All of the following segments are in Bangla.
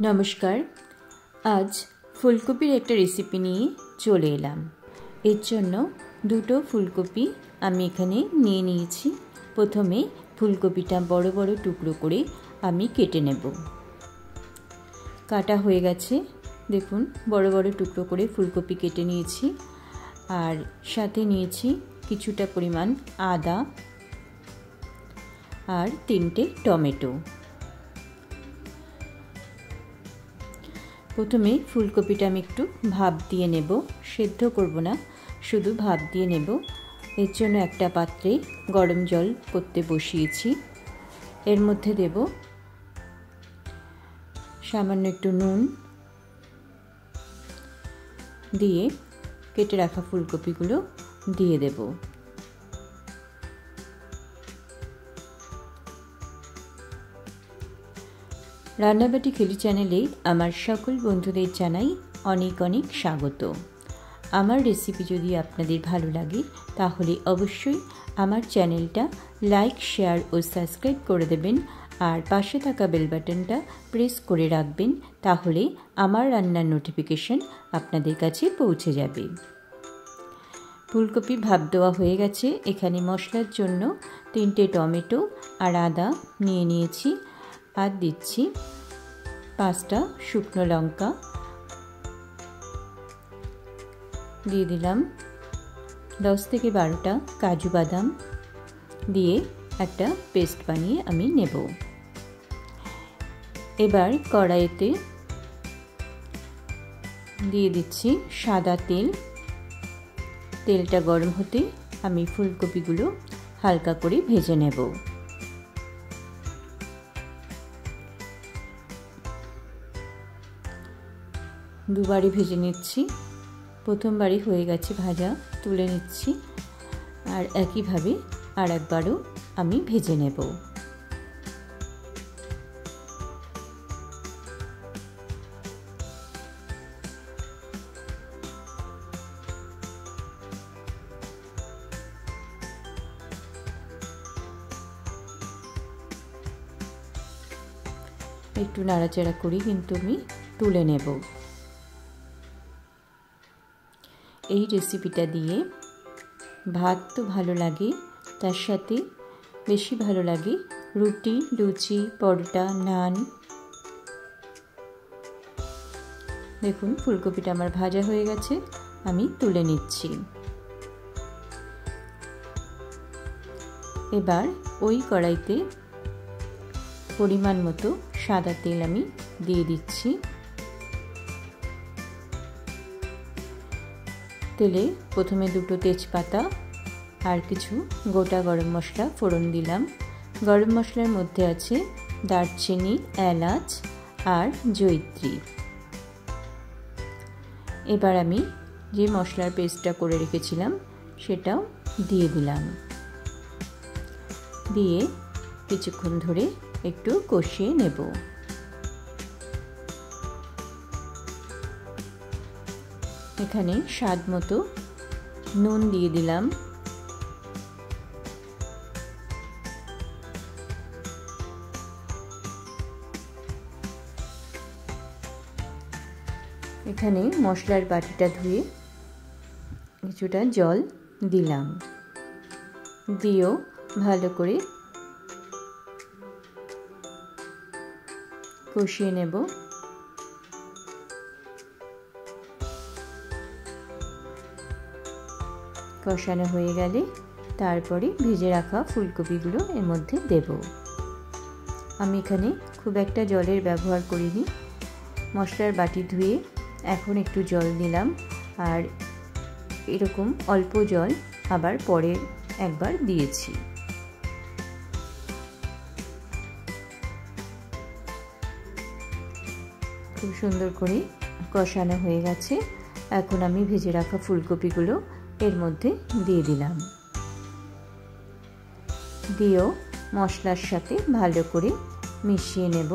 নমস্কার। আজ ফুলকপির একটা রেসিপি নিয়ে চলে এলাম। এর জন্য দুটো ফুলকপি আমি এখানে নিয়ে নিয়েছি। প্রথমে ফুলকপিটা বড় বড় টুকরো করে আমি কেটে নেব। কাটা হয়ে গেছে, দেখুন বড় বড় টুকরো করে ফুলকপি কেটে নিয়েছি। আর সাথে নিয়েছি কিছুটা পরিমাণ আদা আর 3টে টমেটো। প্রথমে ফুলকপিটা আমি একটু ভাপ দিয়ে নেব, সেদ্ধ করব না, শুধু ভাপ দিয়ে নেব। এর জন্য একটা পাত্রে গরম জল করতে বসিয়েছি। এর মধ্যে দেব সামান্য একটু নুন, দিয়ে কেটে রাখা ফুলকপিগুলো দিয়ে দেব। রান্নাবাটি খেলি চ্যানেলে আমার সকল বন্ধুদের জানাই অনেক অনেক স্বাগত। আমার রেসিপি যদি আপনাদের ভালো লাগে তাহলে অবশ্যই আমার চ্যানেলটা লাইক, শেয়ার ও সাবস্ক্রাইব করে দেবেন। আর পাশে থাকা বেল বাটনটা প্রেস করে রাখবেন, তাহলে আমার রান্নার নোটিফিকেশন আপনাদের কাছে পৌঁছে যাবে। ফুলকপি ভাপ দেওয়া হয়ে গেছে। এখানে মশলার জন্য 3টে টমেটো আর আদা নিয়ে নিয়েছি। আর দিচ্ছি 5টা শুকনো লঙ্কা, দিয়ে দিলাম 10 থেকে 12টা কাজু বাদাম, দিয়ে একটা পেস্ট বানিয়ে আমি নেব। এবার কড়াইতে দিয়ে দিচ্ছি সাদা তেল। তেলটা গরম হতে আমি ফুলকপিগুলো হালকা করে ভেজে নেব। দুবারই ভেজে নিচ্ছি। প্রথমবারই হয়ে গেছে ভাজা, তুলে নিচ্ছি। আর একইভাবে আর একবারও আমি ভেজে নেব। একটু নাড়াচাড়া করি কিন্তু আমি তুলে নেব। এই রেসিপিটা দিয়ে ভাত তো ভালো লাগে, তার সাথে বেশি ভালো লাগে রুটি, লুচি, পরোটা, নান। দেখুন ফুলকপিটা আমার ভাজা হয়ে গেছে, আমি তুলে নিচ্ছি। এবার ওই কড়াইতে পরিমাণ মতো সাদা তেল আমি দিয়ে দিচ্ছি। তেলে প্রথমে 2টো তেজপাতা আর কিছু গোটা গরম মশলা ফোড়ন দিলাম। গরম মশলার মধ্যে আছে দারচিনি, এলাচ আর জয়িত্রী। এবার আমি যে মশলার পেস্টটা করে রেখেছিলাম সেটাও দিয়ে দিলাম। দিয়ে কিছুক্ষণ ধরে একটু কষিয়ে নেব। এখানে স্বাদ মতো নুন দিয়ে দিলাম। এখানে মশলার বাটিটা ধুয়ে কিছুটা জল দিলাম। দিয়েও ভালো করে কষিয়ে নেব। কষানো হয়ে গেলে তারপরে ভেজে রাখা ফুলকপিগুলো এর মধ্যে দেব। আমি এখানে খুব একটা জলের ব্যবহার করিনি। মশলার বাটি ধুয়ে এখন একটু জল দিলাম। আর এরকম অল্প জল আবার পরে একবার দিয়েছি। খুব সুন্দর করে কষানো হয়ে গেছে। এখন আমি ভেজে রাখা ফুলকপিগুলো এর মধ্যে দিয়ে দিলাম। দিয়েও মশলার সাথে ভালো করে মিশিয়ে নেব।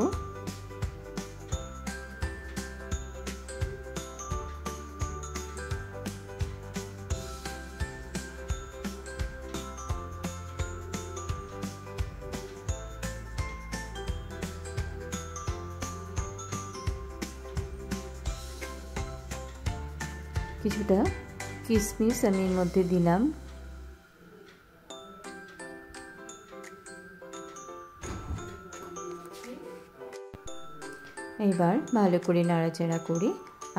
কিছুটা কিশমিশ আমি এর মধ্যে দিলাম। এবার ভালো করে নাড়াচাড়া করে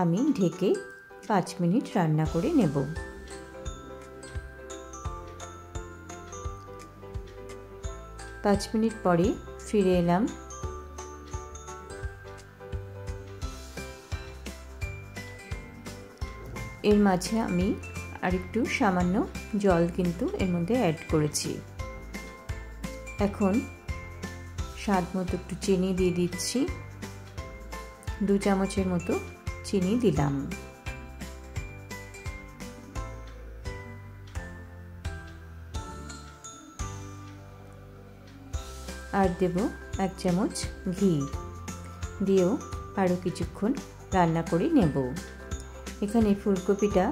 আমি ঢেকে 5 মিনিট রান্না করে নেব। পাঁচ মিনিট পরে ফিরে এলাম। এর মাঝে আমি আরেকটু সামান্য জল কিন্তু এর মধ্যে অ্যাড করেছি। এখন স্বাদ মতো একটু চিনি দিয়ে দিচ্ছি। 2 চামচের মতো চিনি দিলাম। আর দেব 1 চামচ ঘি, দিয়েও আরও কিছুক্ষণ রান্না করে নেব। এখানে ফুলকপিটা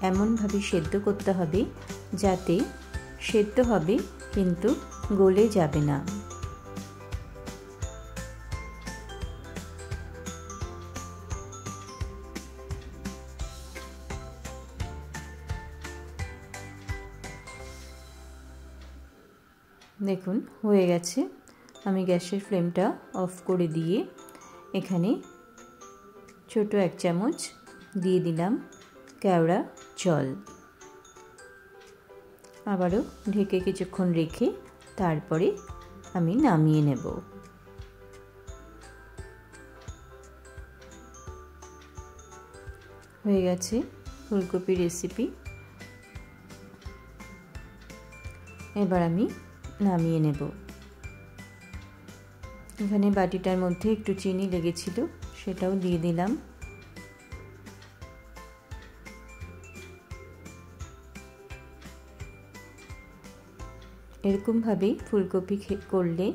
এমনভাবে সেদ্ধ করতে হবে যাতে সেদ্ধ হবে কিন্তু গলে যাবে না। দেখুন হয়ে গেছে। আমি গ্যাসের ফ্লেমটা অফ করে দিয়ে এখানে ছোট 1 চামচ দিয়ে দিলাম কেওড়া জল। আবারও ঢেকে কিছুক্ষণ রেখে তারপরে আমি নামিয়ে নেব। হয়ে গেছে ফুলকপির রেসিপি। এবার আমি নামিয়ে নেব। এখানে বাটিটার মধ্যে একটু চিনি লেগেছিল, সেটাও দিয়ে দিলাম। এরকমভাবেই ফুলকপি করলে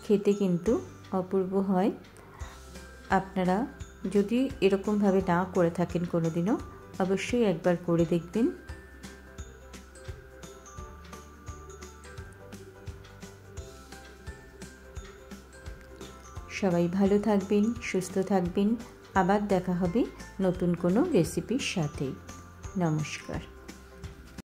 খেতে কিন্তু অপূর্ব হয়। আপনারা যদি এরকমভাবে না করে থাকেন কোনোদিনও, অবশ্যই একবার করে দেখবেন। সবাই ভালো থাকবেন, সুস্থ থাকবেন। আবার দেখা হবে নতুন কোনো রেসিপির সাথে। নমস্কার।